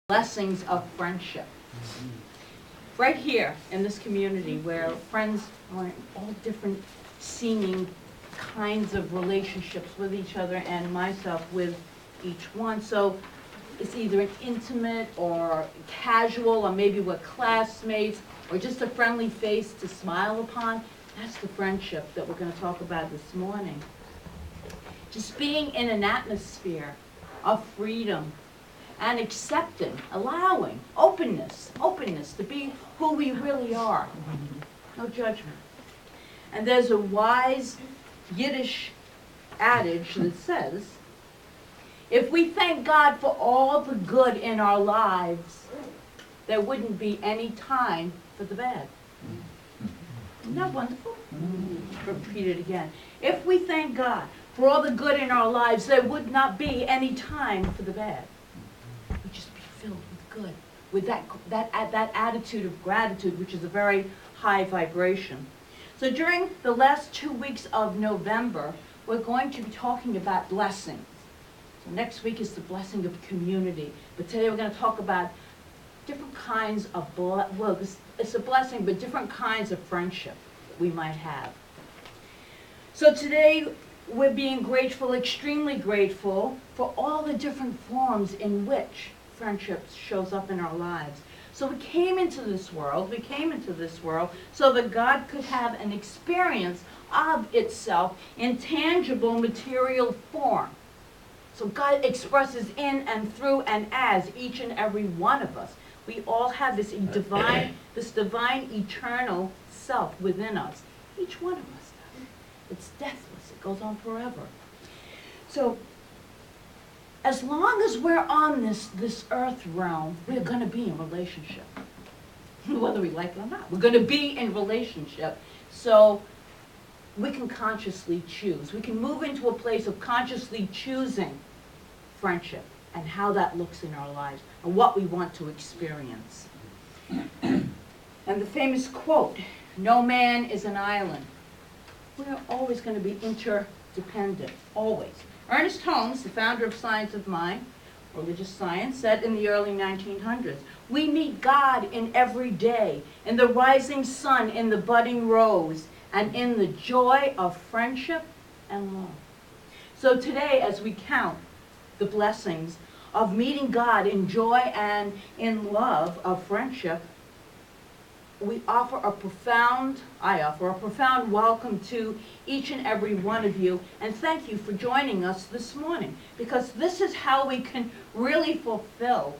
blessings of friendship. Right here in this community where friends are in all different seeming kinds of relationships with each other and myself with each one. So it's either an intimate or casual, or maybe we're classmates, or just a friendly face to smile upon. That's the friendship that we're going to talk about this morning. Just being in an atmosphere of freedom and accepting, allowing, openness to be who we really are. No judgment. And there's a wise Yiddish adage that says, if we thank God for all the good in our lives, there wouldn't be any time for the bad. Isn't that wonderful? Repeat it again. If we thank God for all the good in our lives, there would not be any time for the bad. We'd just be filled with good, with that attitude of gratitude, which is a very high vibration. So during the last 2 weeks of November, we're going to be talking about blessings. So next week is the blessing of community. But today we're going to talk about different kinds of, well, it's a blessing, but different kinds of friendship that we might have. So today we're being grateful, extremely grateful, for all the different forms in which friendship shows up in our lives. So we came into this world so that God could have an experience of itself in tangible material form. So God expresses in and through and as each and every one of us. We all have this divine eternal self within us. Each one of us does. It's deathless. It goes on forever. So as long as we're on this earth realm, we're going to be in relationship. Whether we like it or not. We're going to be in relationship. So we can consciously choose. We can move into a place of consciously choosing friendship and how that looks in our lives and what we want to experience. And the famous quote, no man is an island. We're always going to be interdependent, always. Ernest Holmes, the founder of Science of Mind, religious science, said in the early 1900s, we meet God in every day, in the rising sun, in the budding rose, and in the joy of friendship and love. So today, as we count the blessings of meeting God in joy and in love of friendship, I offer a profound welcome to each and every one of you, and thank you for joining us this morning, because this is how we can really fulfill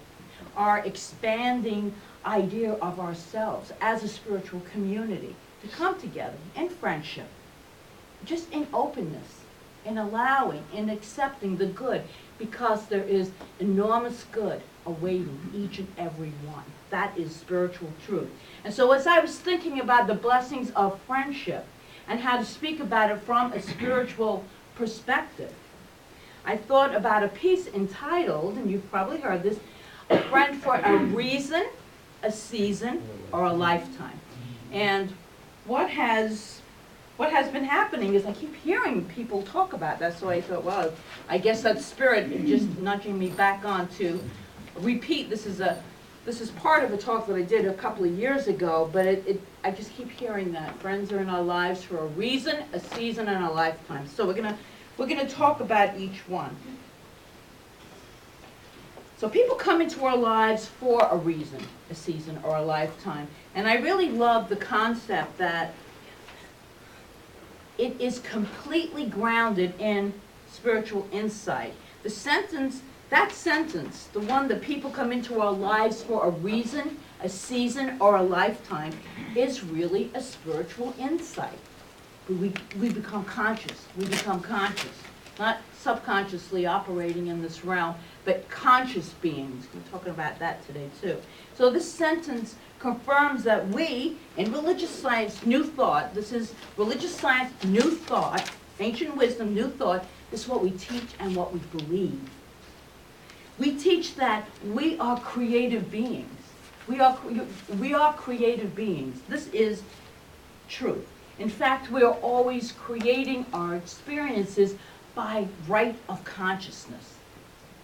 our expanding idea of ourselves as a spiritual community, to come together in friendship, just in openness, in allowing, in accepting the good, because there is enormous good awaiting each and every one. That is spiritual truth. And so as I was thinking about the blessings of friendship and how to speak about it from a spiritual perspective, I thought about a piece entitled, and you've probably heard this, A Friend for a Reason, a Season, or a Lifetime. And what has been happening is I keep hearing people talk about that, so I thought, well, I guess that spirit just nudging me back on to repeat. This is part of a talk that I did a couple of years ago, but I just keep hearing that. Friends are in our lives for a reason, a season, and a lifetime. So we're gonna talk about each one. So people come into our lives for a reason, a season, or a lifetime. And I really love the concept that it is completely grounded in spiritual insight. That sentence, the one that people come into our lives for a reason, a season, or a lifetime, is really a spiritual insight. We become conscious. Not subconsciously operating in this realm, but conscious beings. We're talking about that today too. So this sentence confirms that we, in religious science, new thought, this is religious science, new thought, ancient wisdom, new thought, this is what we teach and what we believe. We teach that we are creative beings. We are creative beings. This is truth. In fact, we are always creating our experiences by right of consciousness.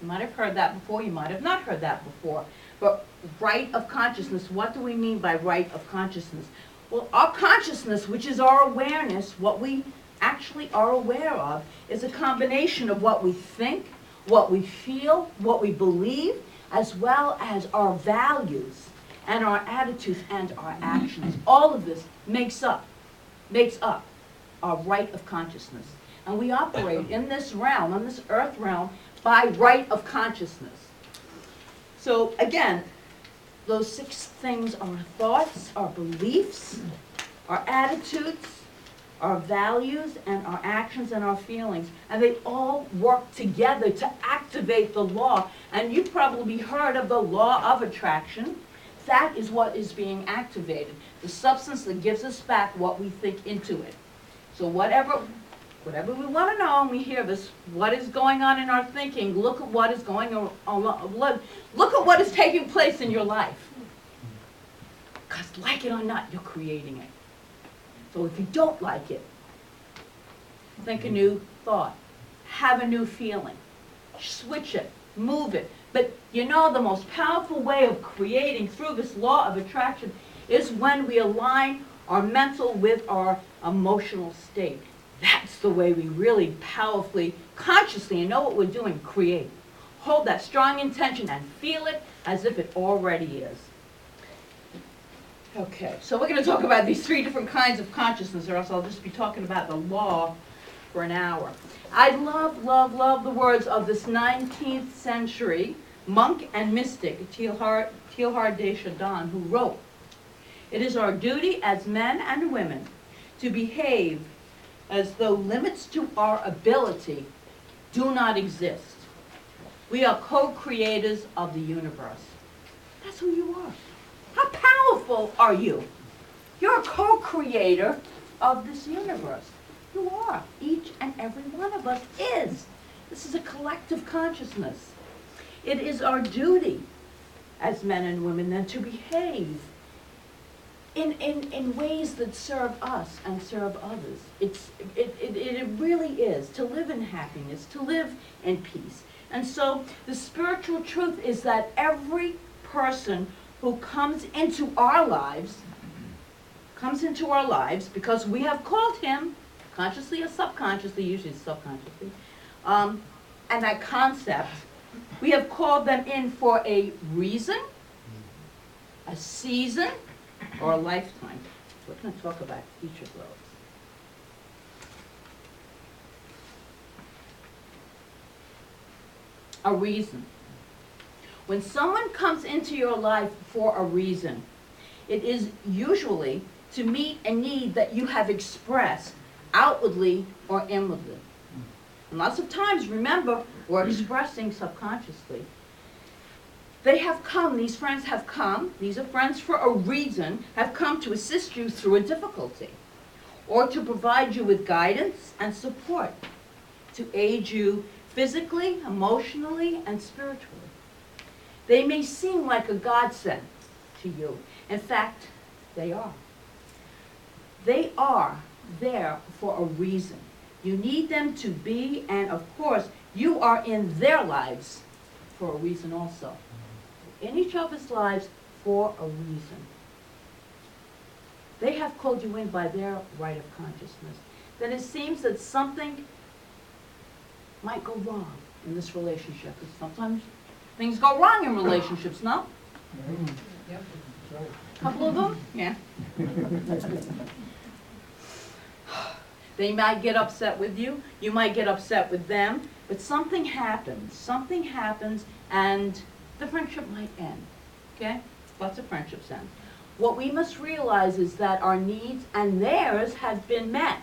You might have heard that before, you might have not heard that before. But right of consciousness, what do we mean by right of consciousness? Well, our consciousness, which is our awareness, what we actually are aware of, is a combination of what we think, what we feel, what we believe, as well as our values and our attitudes and our actions. All of this makes up our right of consciousness. And we operate in this realm, in this earth realm, by right of consciousness. So again, those 6 things are our thoughts, our beliefs, our attitudes, our values, and our actions and our feelings. And they all work together to activate the law. And you've probably heard of the law of attraction. That is what is being activated. The substance that gives us back what we think into it. So whatever we want to know, and we hear this, what is going on in our thinking, look at what is going on, look at what is taking place in your life. Because like it or not, you're creating it. So if you don't like it, think a new thought, have a new feeling, switch it, move it. But you know, the most powerful way of creating through this law of attraction is when we align our mental with our emotional state. That's the way we really powerfully, consciously, and know what we're doing, create. Hold that strong intention and feel it as if it already is. Okay, so we're going to talk about these 3 different kinds of consciousness, or else I'll just be talking about the law for an hour. I love the words of this 19th century monk and mystic, Teilhard de Chardin, who wrote, "It is our duty as men and women to behave as though limits to our ability do not exist. We are co-creators of the universe." That's who you are. How powerful are you? You're a co-creator of this universe. You are. Each and every one of us is. This is a collective consciousness. It is our duty as men and women then to behave in ways that serve us and serve others. It really is to live in happiness, to live in peace. And so the spiritual truth is that every person who comes into our lives because we have called him, consciously or subconsciously, usually subconsciously, and that concept, we have called them in for a reason, a season, or a lifetime. We're going to talk about each of those. A reason. When someone comes into your life for a reason, it is usually to meet a need that you have expressed outwardly or inwardly. And lots of times, remember, we're expressing subconsciously. They have come, these friends have come, these are friends for a reason, have come to assist you through a difficulty, or to provide you with guidance and support, to aid you physically, emotionally, and spiritually. They may seem like a godsend to you. In fact, they are. They are there for a reason. You need them to be, and of course, you are in their lives for a reason also. In each other's lives for a reason. They have called you in by their right of consciousness. Then it seems that something might go wrong in this relationship. Because sometimes things go wrong in relationships, no? Yep. A couple of them? Yeah. They might get upset with you. You might get upset with them. But something happens. Something happens and the friendship might end. Okay? Lots of friendships end. What we must realize is that our needs and theirs have been met.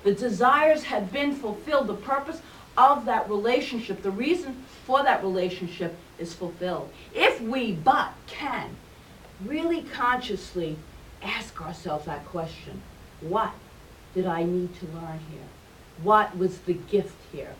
The desires have been fulfilled. The purpose of that relationship, the reason for that relationship is fulfilled. If we but can really consciously ask ourselves that question, what did I need to learn here? What was the gift here?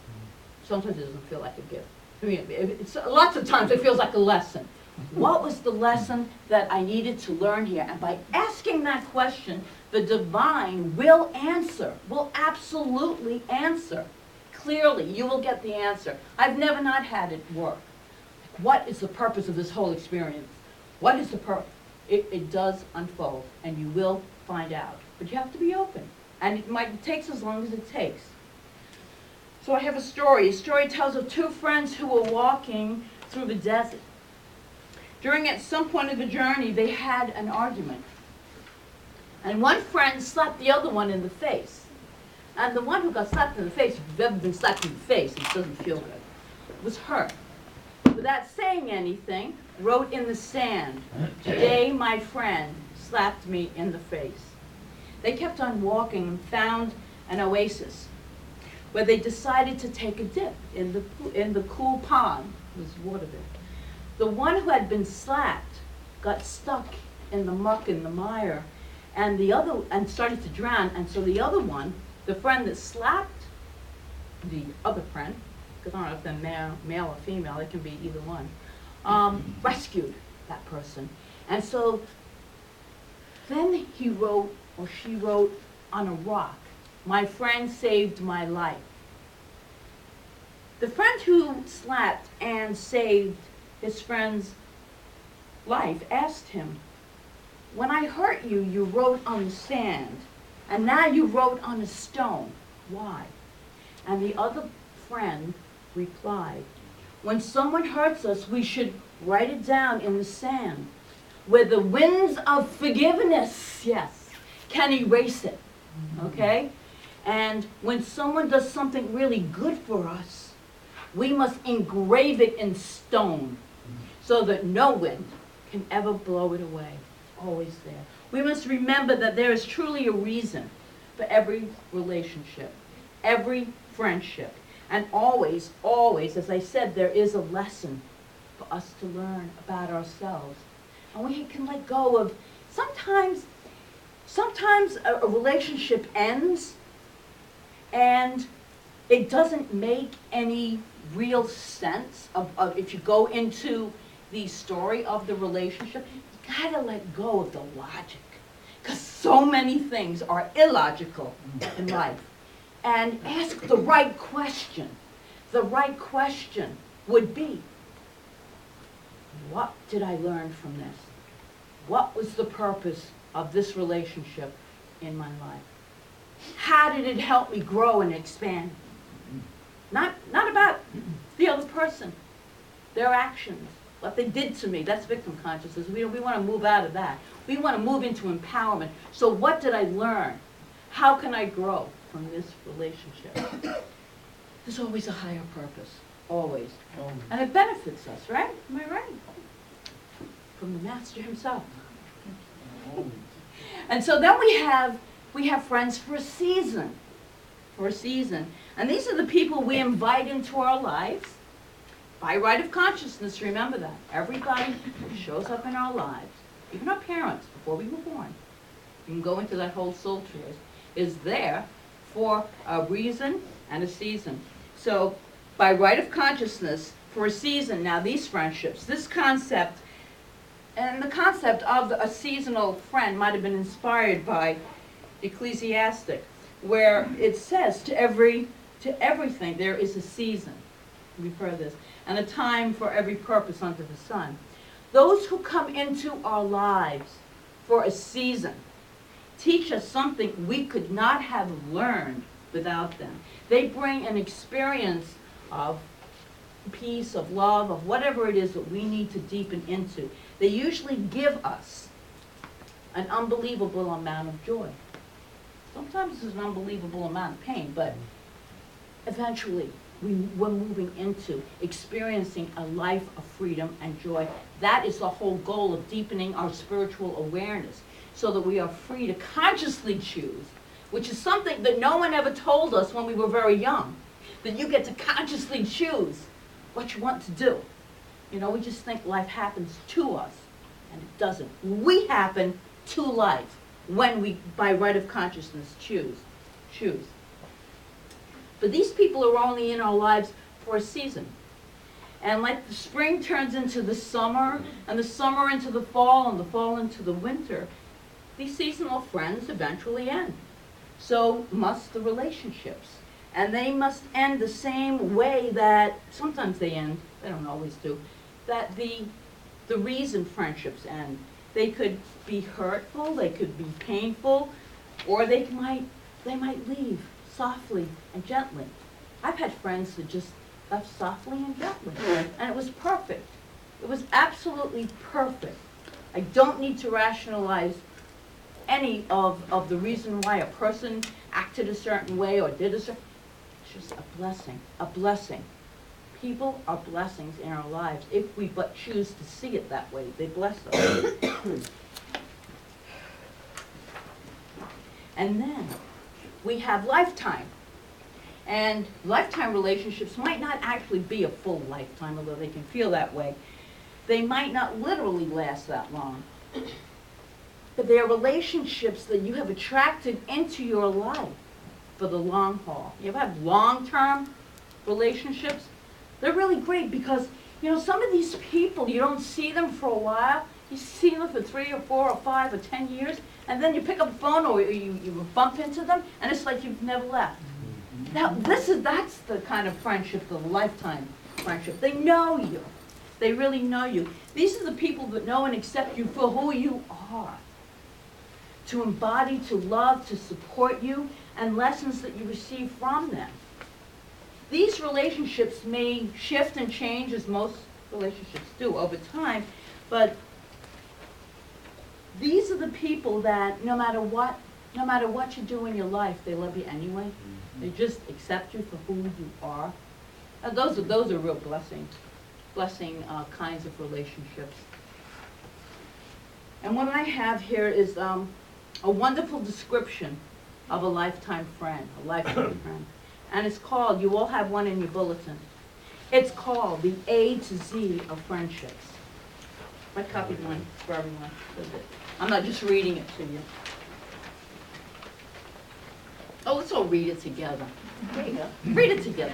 Sometimes it doesn't feel like a gift. I mean, lots of times it feels like a lesson. What was the lesson that I needed to learn here? And by asking that question, the divine will answer, will absolutely answer. Clearly, you will get the answer. I've never not had it work. What is the purpose of this whole experience? What is the purpose? It does unfold, and you will find out. But you have to be open. And it takes as long as it takes. So I have a story. A story tells of two friends who were walking through the desert. At some point of the journey, they had an argument. And one friend slapped the other one in the face. And the one who got slapped in the face, if you've ever been slapped in the face, it doesn't feel good, was hurt. Without saying anything, wrote in the sand, "Today my friend slapped me in the face." They kept on walking and found an oasis where they decided to take a dip in the cool pond. There was water there. The one who had been slapped got stuck in the muck and the mire, and started to drown. And so the other one, the friend that slapped the other friend, because I don't know if they're male or female, it can be either one, rescued that person. And so then he wrote, or she wrote on a rock, "My friend saved my life." The friend who slapped and saved his friend's life asked him, "When I hurt you, you wrote on the sand, and now you wrote on a stone. Why?" And the other friend replied, "When someone hurts us, we should write it down in the sand, where the winds of forgiveness, yes, can erase it." Okay? And when someone does something really good for us, we must engrave it in stone so that no wind can ever blow it away. It's always there. We must remember that there is truly a reason for every relationship, every friendship. And always, always, as I said, there is a lesson for us to learn about ourselves. And we can let go of, sometimes a relationship ends and it doesn't make any real sense of if you go into the story of the relationship. You gotta let go of the logic, because so many things are illogical in life. And ask the right question. The right question would be, what did I learn from this? What was the purpose of this relationship in my life? How did it help me grow and expand? Not about the other person, their actions, what they did to me. That's victim consciousness. We want to move out of that. We want to move into empowerment. So what did I learn? How can I grow from this relationship? There's always a higher purpose, always. And it benefits us, right? Am I right? From the master himself. And so then we have friends for a season. For a season. And these are the people we invite into our lives by right of consciousness. Remember that. Everybody who shows up in our lives, even our parents before we were born, you can go into that whole soul tree, is there for a reason and a season. So by right of consciousness, for a season, now these friendships, this concept, and the concept of a seasonal friend might have been inspired by Ecclesiastic, where it says to everything there is a season. We've heard this. And a time for every purpose under the sun. Those who come into our lives for a season teach us something we could not have learned without them. They bring an experience of peace, of love, of whatever it is that we need to deepen into. They usually give us an unbelievable amount of joy. Sometimes there's an unbelievable amount of pain, but eventually we're moving into experiencing a life of freedom and joy. That is the whole goal of deepening our spiritual awareness, so that we are free to consciously choose, which is something that no one ever told us when we were very young, that you get to consciously choose what you want to do. You know, we just think life happens to us, and it doesn't. We happen to life when we, by right of consciousness, choose. But these people are only in our lives for a season. And like the spring turns into the summer, and the summer into the fall, and the fall into the winter, these seasonal friends eventually end. So must the relationships. And they must end the same way that, sometimes they end, they don't always do, that the the reason friendships end. They could be hurtful, they could be painful, or they might leave softly and gently. I've had friends that just left softly and gently, and it was perfect. It was absolutely perfect. I don't need to rationalize any of the reason why a person acted a certain way or did a certain. It's just a blessing, a blessing. People are blessings in our lives if we but choose to see it that way. They bless us. And then we have lifetime. And lifetime relationships might not actually be a full lifetime, although they can feel that way. They might not literally last that long. But they are relationships that you have attracted into your life for the long haul. You ever have long-term relationships? They're really great because, you know, some of these people, you don't see them for a while. You see them for 3 or 4 or 5 or 10 years, and then you pick up the phone or you bump into them, and it's like you've never left. Now, that's the kind of friendship, the lifetime friendship. They know you. They really know you. These are the people that know and accept you for who you are. To embody, to love, to support you, and lessons that you receive from them. These relationships may shift and change, as most relationships do over time, but these are the people that no matter what you do in your life, they love you anyway. They just accept you for who you are. Those are real blessing kinds of relationships. And what I have here is a wonderful description of a lifetime friend, And it's called, you all have one in your bulletin. It's called the A to Z of friendships. I copied one for everyone. I'm not just reading it to you. Oh, let's all read it together. There you go. Read it together.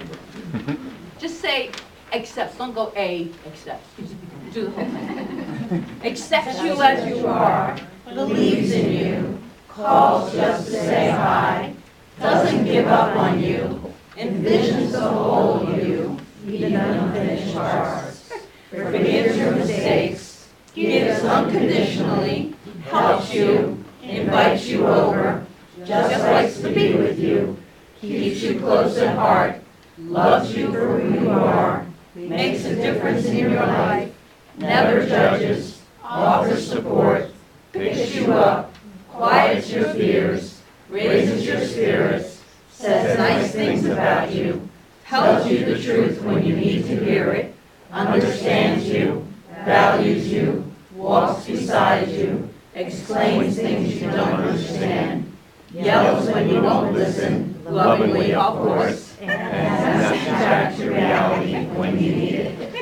Just say accepts. Don't go A, accepts. Just do the whole thing. Accepts you as you are, believes in you, calls just to say hi, doesn't give up on you, envisions to hold you, even unfinished tasks, forgives your mistakes, gives unconditionally, helps you, invites you over, just likes to be with you, keeps you close at heart, loves you for who you are, makes a difference in your life, never judges, offers support, picks you up, quiets your fears, raises your spirits, says nice things about you, tells you the truth when you need to hear it, understands you, values you, walks beside you, explains things you don't understand, yells when you won't listen, lovingly of course, and snaps you back to reality when you need it.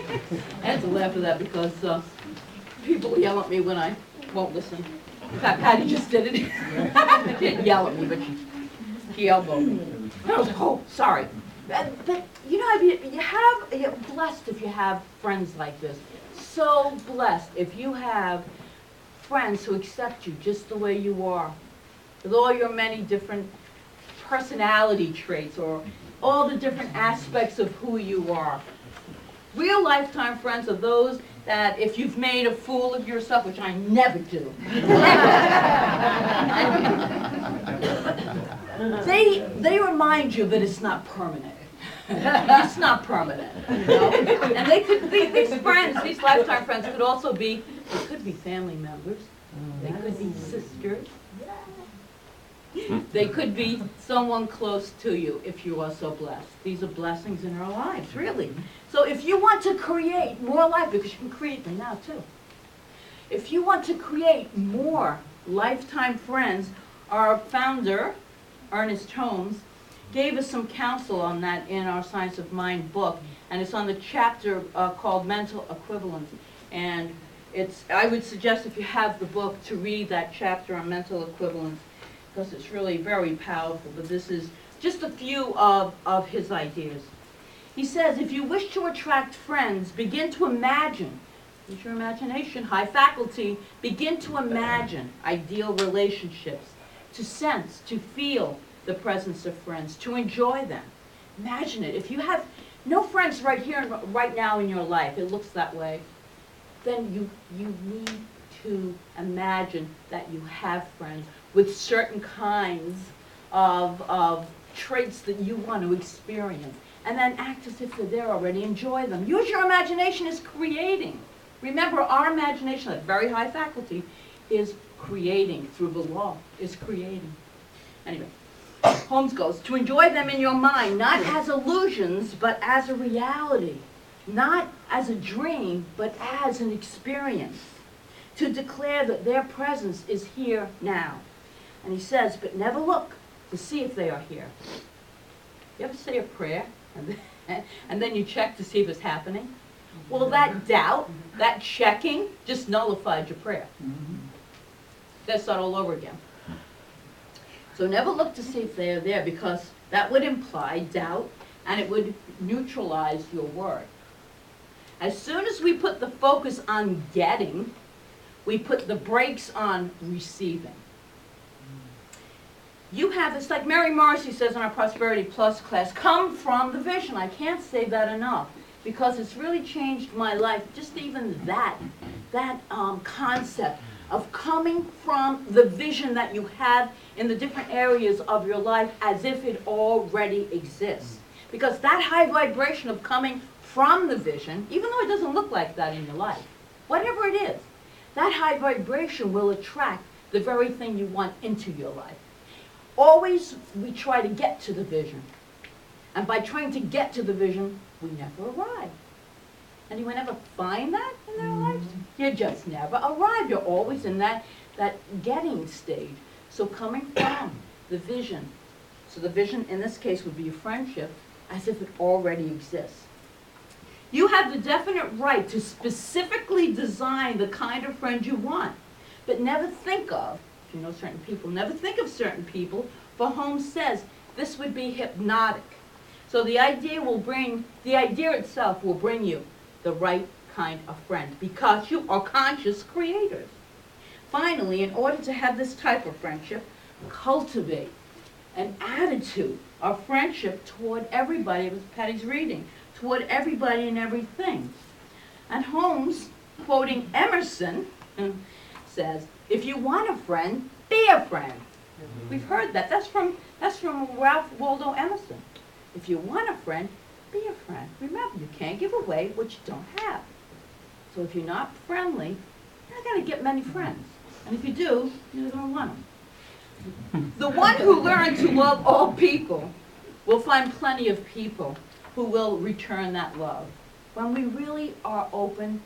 I have to laugh at that because people yell at me when I won't listen. In fact, Patty just did it. She didn't yell at me, but she elbowed me. And I was like, oh, sorry. But you know, you're blessed if you have friends like this. So blessed if you have friends who accept you just the way you are, with all your many different personality traits or all the different aspects of who you are. Real lifetime friends are those that if you've made a fool of yourself, which I never do, they remind you that it's not permanent. It's not permanent, you know? And they could be, these friends, these lifetime friends could also be, they could be family members, they could be sisters, they could be someone close to you if you are so blessed. These are blessings in our lives, really. So if you want to create more life, because you can create them now too. If you want to create more lifetime friends, our founder, Ernest Holmes, gave us some counsel on that in our Science of Mind book, and it's on the chapter called Mental Equivalence. And I would suggest if you have the book to read that chapter on mental equivalence, because it's really very powerful, but this is just a few of his ideas. He says, if you wish to attract friends, begin to imagine, use your imagination, high faculty, begin to imagine ideal relationships, to sense, to feel the presence of friends, to enjoy them. Imagine it. If you have no friends right here, right now in your life, it looks that way, then you need to imagine that you have friends with certain kinds of traits that you want to experience. And then act as if they're there already. Enjoy them. Use your imagination as creating. Remember, our imagination, that very high faculty, is creating through the law, is creating. Anyway, Holmes goes, to enjoy them in your mind, not as illusions, but as a reality. Not as a dream, but as an experience. To declare that their presence is here now. And he says, but never look to see if they are here. You ever say a prayer, and then you check to see if it's happening? Well, that doubt, that checking, just nullified your prayer. Let's start all over again. So never look to see if they are there, because that would imply doubt, and it would neutralize your word. As soon as we put the focus on getting, we put the brakes on receiving. You have this, like Mary Morrissey says in our Prosperity Plus class, come from the vision. I can't say that enough, because it's really changed my life, just even that concept of coming from the vision that you have in the different areas of your life as if it already exists. Because that high vibration of coming from the vision, even though it doesn't look like that in your life, whatever it is, that high vibration will attract the very thing you want into your life. Always we try to get to the vision. And by trying to get to the vision, we never arrive. Anyone ever find that in their lives? You just never arrive. You're always in that getting stage. So coming from the vision. So the vision in this case would be a friendship as if it already exists. You have the definite right to specifically design the kind of friend you want, but never think of, if you know certain people, never think of certain people, for Holmes says this would be hypnotic. So the idea itself will bring you the right kind of friend, because you are conscious creators. Finally, in order to have this type of friendship, cultivate an attitude of friendship toward everybody. It was Patty's reading. Toward everybody and everything. And Holmes, quoting Emerson, says, if you want a friend, be a friend. We've heard that. That's from Ralph Waldo Emerson. If you want a friend, be a friend. Remember, you can't give away what you don't have. So if you're not friendly, you're not going to get many friends. And if you do, you're going to want them. The one who learns to love all people will find plenty of people who will return that love. When we really are open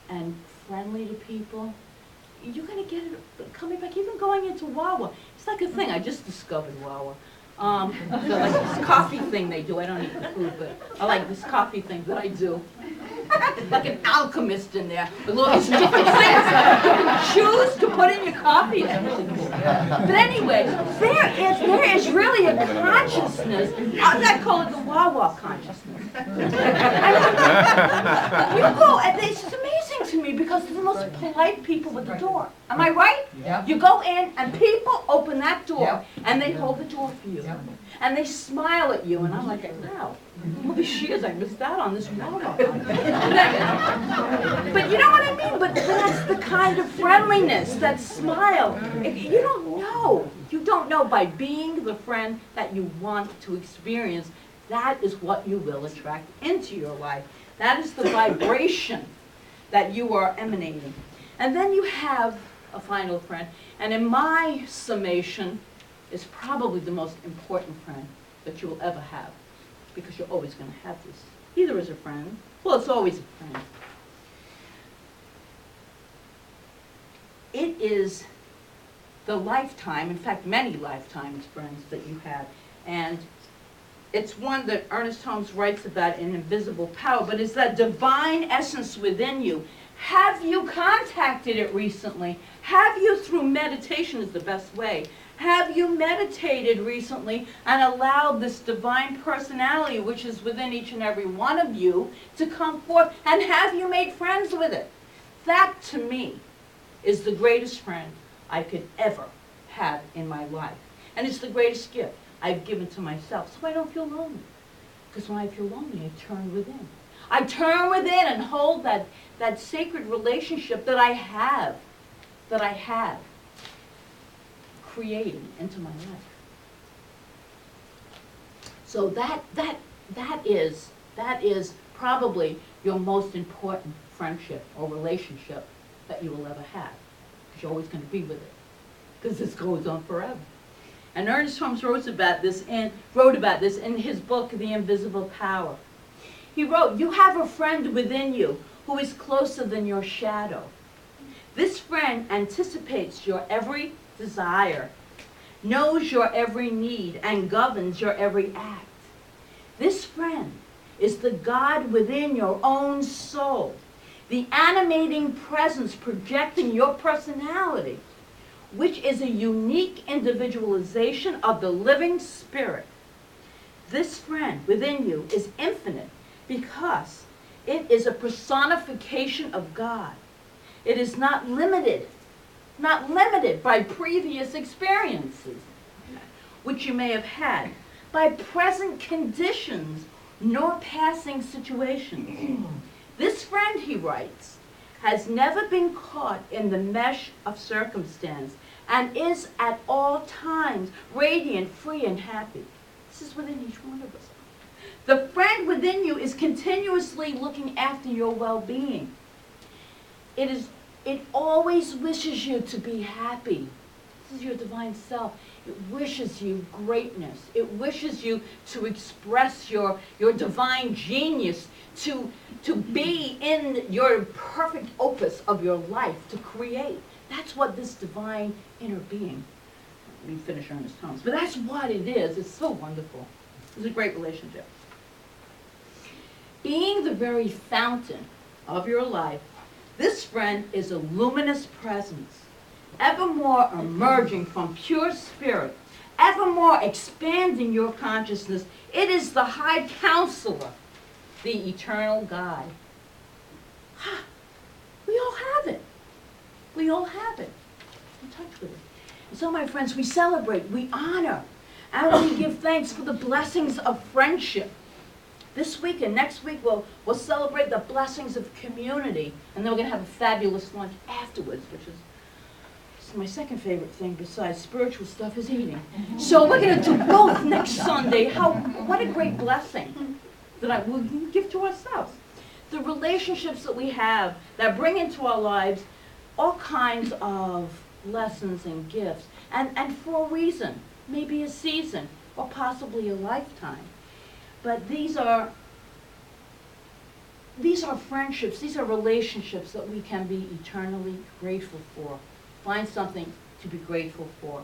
and friendly to people, you're going to get it coming back. Even going into Wawa, it's like a thing. I just discovered Wawa. Like this coffee thing they do. I don't eat the food, but I like this coffee thing that I do. Like an alchemist in there with all these different things. Choose to put in your coffee. But anyway, there is really a consciousness. I call it the Wawa consciousness. You go, and it's amazing to me because they're the most polite people at the door. Am I right? Yep. You go in and people open that door, Yep. and they hold the door for you. Yep. And they smile at you, and I'm like, wow, holy shears, I missed out on this Wawa. But you know what I mean? But that's the kind of friendliness, that smile. You don't know. You don't know by being the friend that you want to experience. That is what you will attract into your life. That is the vibration that you are emanating. And then you have a final friend. And in my summation, is probably the most important friend that you will ever have. Because you're always going to have this. Either as a friend, well, it's always a friend. It is the lifetime, in fact, many lifetimes friends that you have. And it's one that Ernest Holmes writes about in Invisible Power, but it's that divine essence within you. Have you contacted it recently? Have you, through meditation is the best way, have you meditated recently and allowed this divine personality which is within each and every one of you to come forth? And have you made friends with it? That, to me, is the greatest friend I could ever have in my life. And it's the greatest gift I've given to myself, so I don't feel lonely. Because when I feel lonely, I turn within. I turn within and hold that sacred relationship that I have creating into my life. So that is probably your most important friendship or relationship that you will ever have. Because you're always going to be with it. Because this goes on forever. And Ernest Holmes wrote about this in his book, The Invisible Power. He wrote, "You have a friend within you who is closer than your shadow. This friend anticipates your every desire, knows your every need, and governs your every act. This friend is the God within your own soul, the animating presence projecting your personality, which is a unique individualization of the living spirit. This friend within you is infinite because it is a personification of God. It is not limited by previous experiences, which you may have had, by present conditions, nor passing situations. This friend," he writes, "has never been caught in the mesh of circumstance and is at all times radiant, free, and happy." This is within each one of us. "The friend within you is continuously looking after your well-being. It always wishes you to be happy." This is your divine self. It wishes you greatness. It wishes you to express your divine genius, to be in your perfect opus of your life, to create. That's what this divine inner being, let me finish Ernest Holmes, but that's what it is. It's so wonderful. It's a great relationship. Being the very fountain of your life, this friend is a luminous presence, evermore emerging from pure spirit, evermore expanding your consciousness. It is the high counselor, the eternal guide. We all have it. We all have it. In touch with it. And so, my friends, we celebrate, we honor, and we give thanks for the blessings of friendship. This week and next week, we'll celebrate the blessings of community, and then we're going to have a fabulous lunch afterwards, which is my second favorite thing besides spiritual stuff is eating. So we're going to do both next Sunday. What a great blessing that we can give to ourselves. The relationships that we have that bring into our lives all kinds of lessons and gifts, and for a reason, maybe a season, or possibly a lifetime. But these are friendships, these are relationships that we can be eternally grateful for. Find something to be grateful for,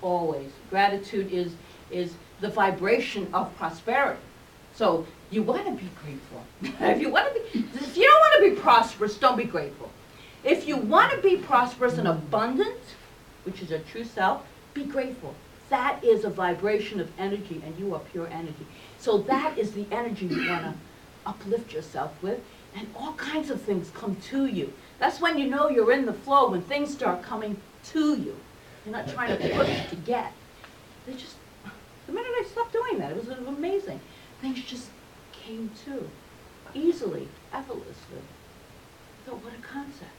always. Gratitude is the vibration of prosperity. So you want to be grateful. If you don't want to be prosperous, don't be grateful. If you want to be prosperous and abundant, which is a true self, be grateful. That is a vibration of energy, and you are pure energy. So that is the energy you want to uplift yourself with, and all kinds of things come to you. That's when you know you're in the flow, when things start coming to you. You're not trying to push to get. The minute I stopped doing that, it was amazing. Things just came to, easily, effortlessly. I thought, what a concept.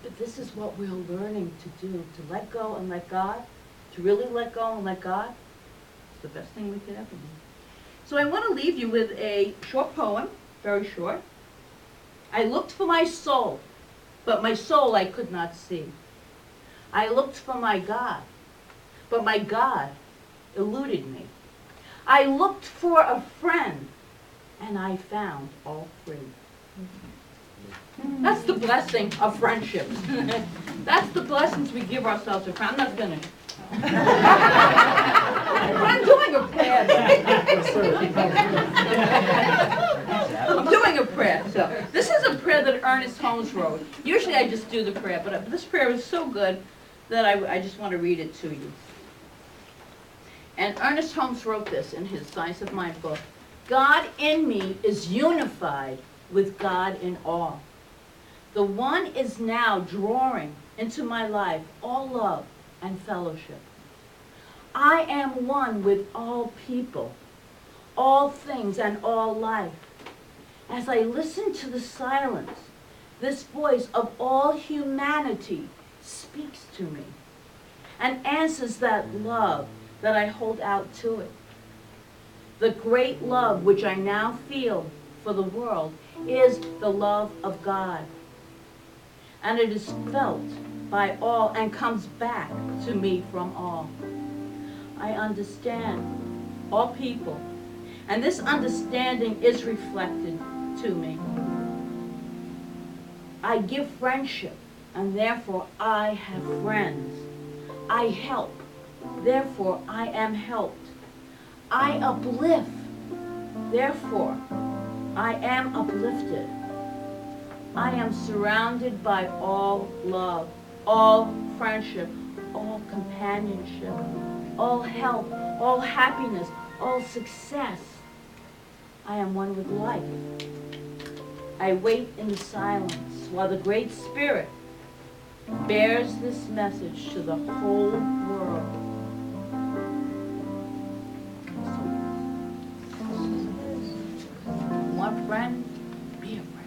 But this is what we're learning to do, to let go and let God, to really let go and let God. It's the best thing we could ever do. So I want to leave you with a short poem, very short. I looked for my soul, but my soul I could not see. I looked for my God, but my God eluded me. I looked for a friend, and I found all three. That's the blessing of friendships. That's the blessings we give ourselves. I'm not finished. I'm doing a prayer. I'm doing a prayer. So this is a prayer that Ernest Holmes wrote. Usually I just do the prayer, but this prayer is so good that I just want to read it to you. And Ernest Holmes wrote this in his Science of Mind book. God in me is unified with God in all. The one is now drawing into my life all love and fellowship. I am one with all people. all things and all life. As I listen to the silence, this voice of all humanity speaks to me and answers that love that I hold out to it. The great love which I now feel for the world is the love of God. And it is felt by all and comes back to me from all. I understand all people, and this understanding is reflected to me. I give friendship, and therefore I have friends. I help, therefore I am helped. I uplift, therefore I am uplifted. I am surrounded by all love, all friendship, all companionship, all help, all happiness, all success. I am one with life. I wait in the silence while the Great Spirit bears this message to the whole world. Want a friend? Be a friend.